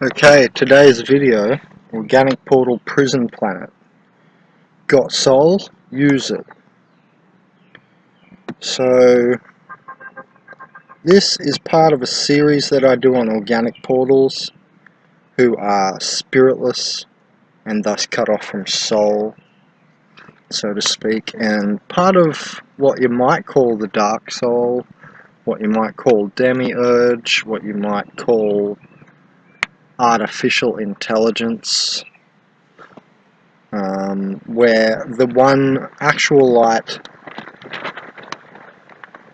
Okay, today's video, Organic Portal Prison Planet. Got soul? Use it. So, this is part of a series that I do on organic portals who are spiritless and thus cut off from soul, so to speak, and part of what you might call the dark soul, what you might call demiurge, what you might call artificial intelligence, where the one actual light,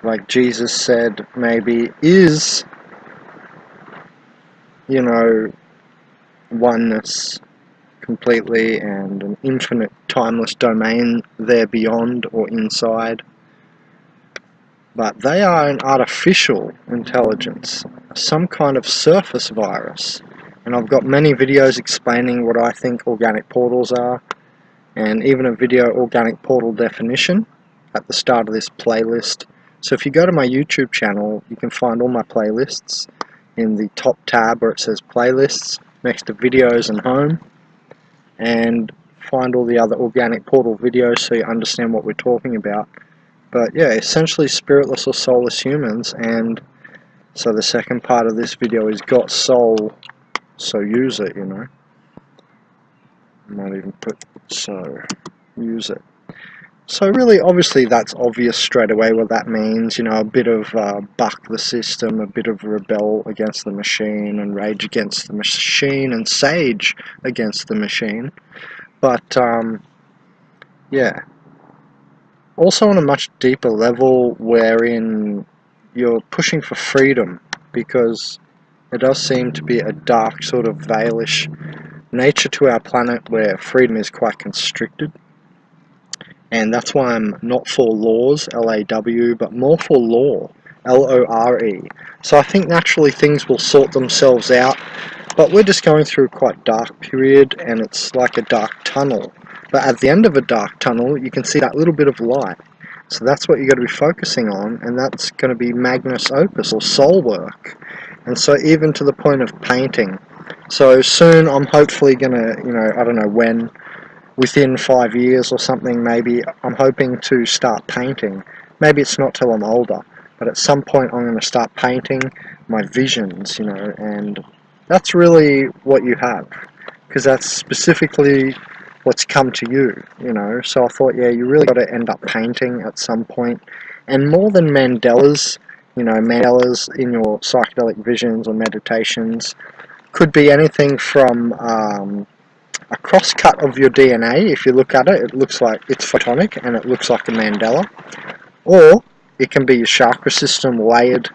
like Jesus said, maybe is, oneness completely and an infinite timeless domain there beyond or inside. But they are an artificial intelligence, some kind of surface virus. And I've got many videos explaining what I think organic portals are, and even a video organic portal definition at the start of this playlist. So if you go to my YouTube channel, you can find all my playlists in the top tab where it says playlists, next to videos and home, and find all the other organic portal videos so you understand what we're talking about. But yeah, essentially spiritless or soulless humans, and so the second part of this video is got soul, so use it, I might even put so use it. So really, obviously that's obvious straight away what that means, a bit of buck the system, a bit of rebel against the machine and rage against the machine and sage against the machine. But yeah, also on a much deeper level wherein you're pushing for freedom, because there does seem to be a dark sort of veilish nature to our planet where freedom is quite constricted. And that's why I'm not for laws, L-A-W, but more for law, L-O-R-E. So I think naturally things will sort themselves out, but we're just going through a quite dark period, and it's like a dark tunnel. But at the end of a dark tunnel, you can see that little bit of light. So that's what you've got to be focusing on, and that's going to be magnus opus, or soul work. And so even to the point of painting. So soon I'm hopefully going to, I don't know when, within 5 years or something, maybe, I'm hoping to start painting. Maybe it's not till I'm older, but at some point I'm going to start painting my visions, and that's really what you have, because that's specifically what's come to you, so I thought, yeah, you really got to end up painting at some point. And more than mandalas, mandalas in your psychedelic visions or meditations could be anything from a cross-cut of your DNA. If you look at it, it looks like it's photonic and it looks like a mandala. Or it can be your chakra system layered,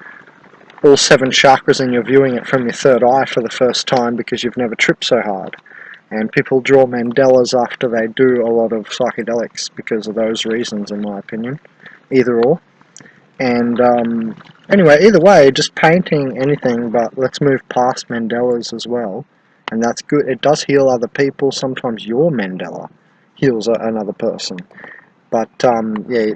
all 7 chakras, and you're viewing it from your third eye for the first time because you've never tripped so hard. And people draw mandalas after they do a lot of psychedelics because of those reasons, in my opinion. Either or. And anyway, either way, just painting anything, but let's move past mandalas as well. And that's good. It does heal other people. Sometimes your mandala heals another person. But yeah,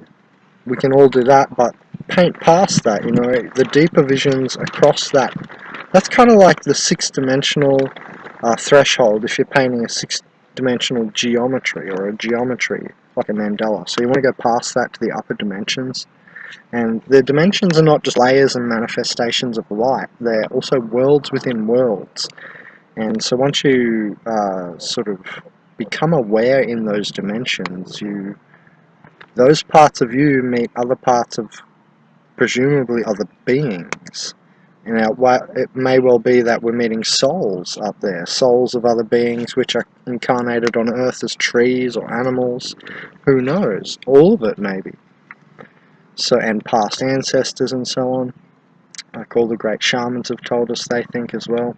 we can all do that, but paint past that, the deeper visions across that. That's kind of like the 6-dimensional threshold if you're painting a 6-dimensional geometry or a geometry like a mandala. So you want to go past that to the upper dimensions. And the dimensions are not just layers and manifestations of light, they're also worlds within worlds. And so once you sort of become aware in those dimensions, those parts of you meet other parts of presumably other beings. It may well be that we're meeting souls up there, souls of other beings which are incarnated on Earth as trees or animals. Who knows? All of it, maybe. So, and past ancestors and so on, like all the great shamans have told us they think as well.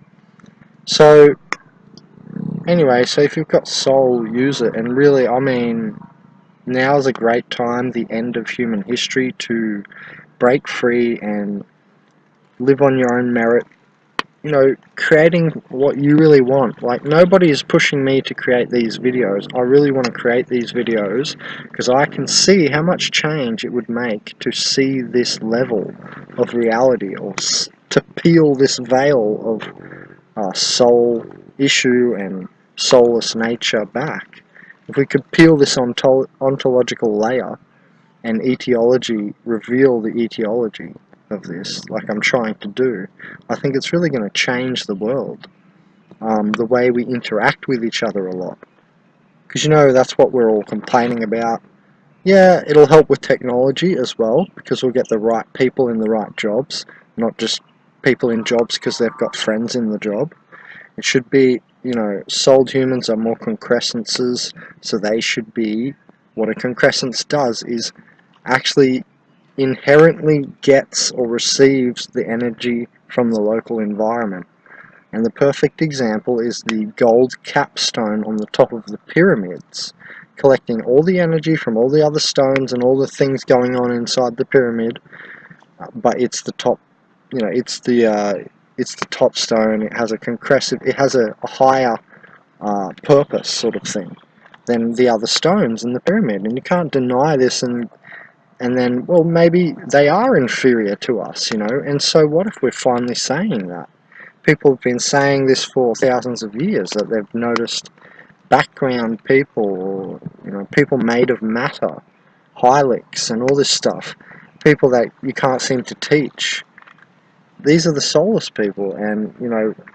So anyway, so if you've got soul, use it. And really, I mean, now's a great time, the end of human history, to break free and live on your own merit, creating what you really want. Like, nobody is pushing me to create these videos. I really want to create these videos because I can see how much change it would make to see this level of reality, or to peel this veil of soul issue and soulless nature back. If we could peel this ontological layer and etiology, reveal the etiology of this, like I'm trying to do, I think it's really going to change the world. The way we interact with each other a lot. Because that's what we're all complaining about. Yeah, it'll help with technology as well, because we'll get the right people in the right jobs, not just people in jobs because they've got friends in the job. It should be, souled humans are more concrescences, so they should be, what a concrescence does is actually inherently gets or receives the energy from the local environment. And the perfect example is the gold capstone on the top of the pyramids, collecting all the energy from all the other stones and all the things going on inside the pyramid. But it's the top, it's the top stone. It has it has a higher purpose, sort of thing, than the other stones in the pyramid. And you can't deny this. And then, well, maybe they are inferior to us, And so, what if we're finally saying that? People have been saying this for thousands of years, that they've noticed background people, or people made of matter, hylics and all this stuff, people that you can't seem to teach. These are the soulless people, and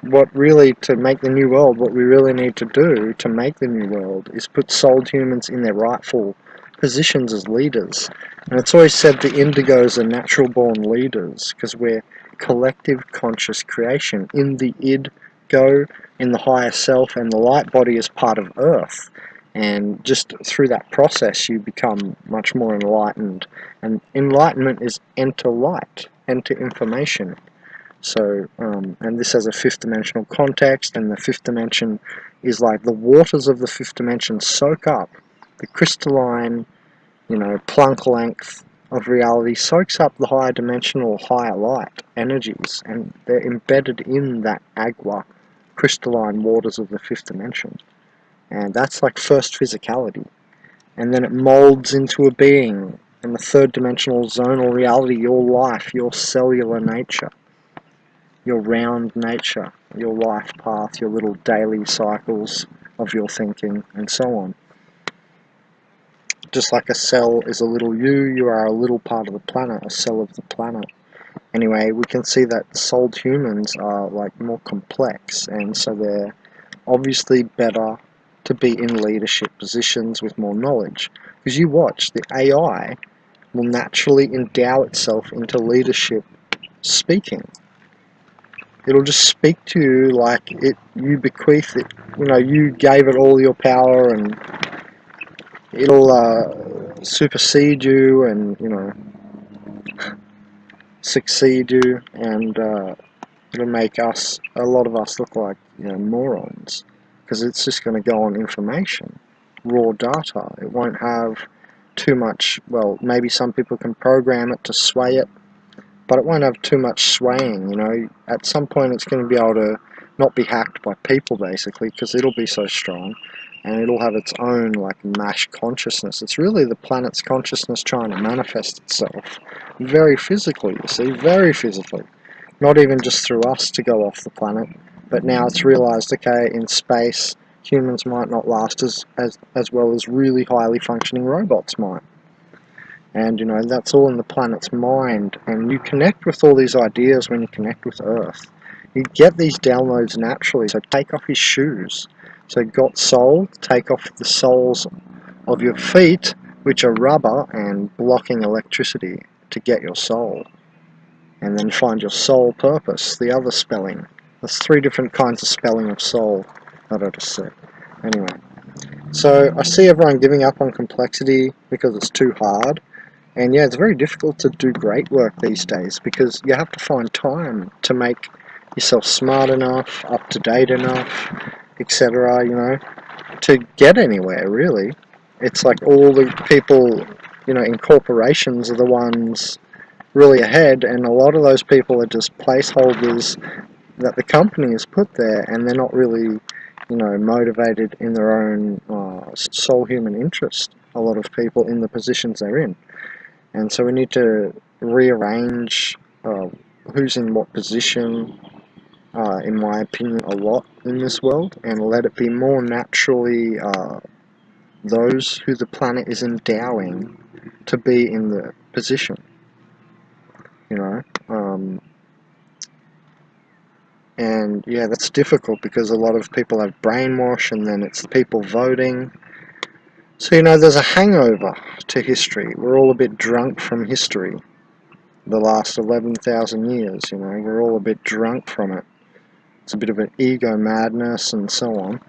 what really, to make the new world, what we really need to do to make the new world is put souled humans in their rightful positions as leaders. And it's always said the indigos are natural born leaders, because we're collective conscious creation in the id go, in the higher self, and the light body is part of earth. And just through that process you become much more enlightened, and enlightenment is enter light, enter information. So, and this has a fifth dimensional context, and the fifth dimension is like the waters of the fifth dimension soak up the crystalline, Planck length of reality, soaks up the higher dimensional, higher light energies, and they're embedded in that agua, crystalline waters of the fifth dimension. And that's like first physicality. And then it molds into a being in the third dimensional zonal reality, your life, your cellular nature, your round nature, your life path, your little daily cycles of your thinking, and so on. Just like a cell is a little you are a little part of the planet, a cell of the planet. Anyway, we can see that souled humans are like more complex, and so they're obviously better to be in leadership positions with more knowledge. Because you watch, the AI will naturally endow itself into leadership speaking. It'll just speak to you like you bequeath it, you gave it all your power, and it'll supersede you and, succeed you, and it'll make a lot of us look like, morons, because it's just going to go on information, raw data. It won't have too much, well, maybe some people can program it to sway it, but it won't have too much swaying, At some point it's going to be able to not be hacked by people, basically, because it'll be so strong, and it'll have its own, like, mash consciousness. It's really the planet's consciousness trying to manifest itself. Very physically, you see, very physically. Not even just through us to go off the planet, but now it's realised, okay, in space, humans might not last as well as really highly functioning robots might. And, that's all in the planet's mind. And you connect with all these ideas when you connect with Earth. You get these downloads naturally. So take off his shoes. So got soul, take off the soles of your feet, which are rubber and blocking electricity, to get your soul. And then find your soul purpose, the other spelling. There's 3 different kinds of spelling of soul that I just said. Anyway, so I see everyone giving up on complexity because it's too hard. And yeah, it's very difficult to do great work these days, because you have to find time to make yourself smart enough, up to date enough, etc., to get anywhere, really. It's like all the people, in corporations are the ones really ahead, and a lot of those people are just placeholders that the company has put there, and they're not really, motivated in their own soul human interest, a lot of people in the positions they're in. And so we need to rearrange who's in what position, in my opinion, a lot in this world, and let it be more naturally those who the planet is endowing to be in the position, you know. And yeah, that's difficult because a lot of people have brainwash, and then it's the people voting. So, you know, there's a hangover to history. We're all a bit drunk from history. The last 11,000 years, you know, we're all a bit drunk from it. It's a bit of an ego madness and so on.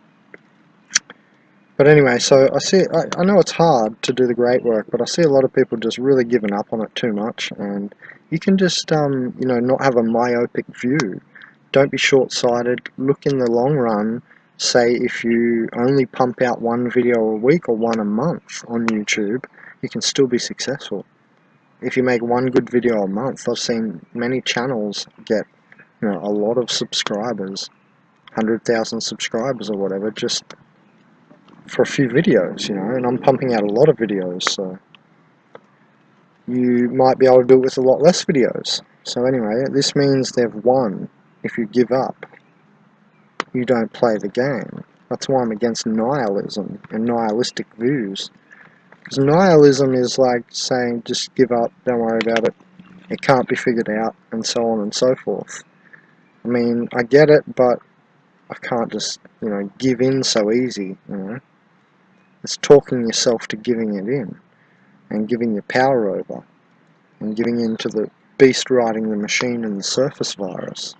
But anyway, so I know it's hard to do the great work, but I see a lot of people just really giving up on it too much, and you can just, you know, not have a myopic view. Don't be short-sighted. Look in the long run. Say if you only pump out one video a week or one a month on YouTube, you can still be successful. If you make one good video a month, I've seen many channels get, you know, a lot of subscribers, 100,000 subscribers or whatever, just for a few videos, you know, and I'm pumping out a lot of videos, so you might be able to do it with a lot less videos. So anyway, this means they've won. If you give up, you don't play the game. That's why I'm against nihilism and nihilistic views. Because nihilism is like saying, just give up, don't worry about it, it can't be figured out, and so on and so forth. I mean, I get it, but I can't just, you know, give in so easy, you know. It's talking yourself to giving it in, and giving your power over, and giving in to the beast riding the machine and the surface virus.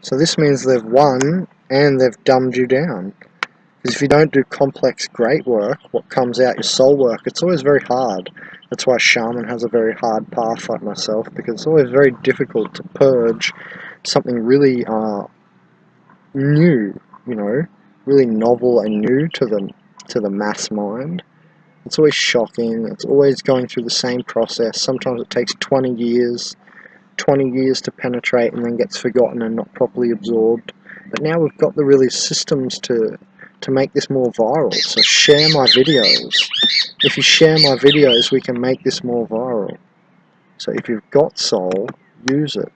So this means they've won, and they've dumbed you down. Because if you don't do complex great work, what comes out, your soul work, it's always very hard. That's why shaman has a very hard path like myself, because it's always very difficult to purge something really new, you know, really novel and new to the mass mind. It's always shocking, it's always going through the same process. Sometimes it takes 20 years to penetrate and then gets forgotten and not properly absorbed. But now we've got the really systems to make this more viral. So share my videos. If you share my videos, we can make this more viral. So if you've got soul, use it.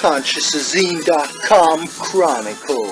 consciousazine.com Chronicle.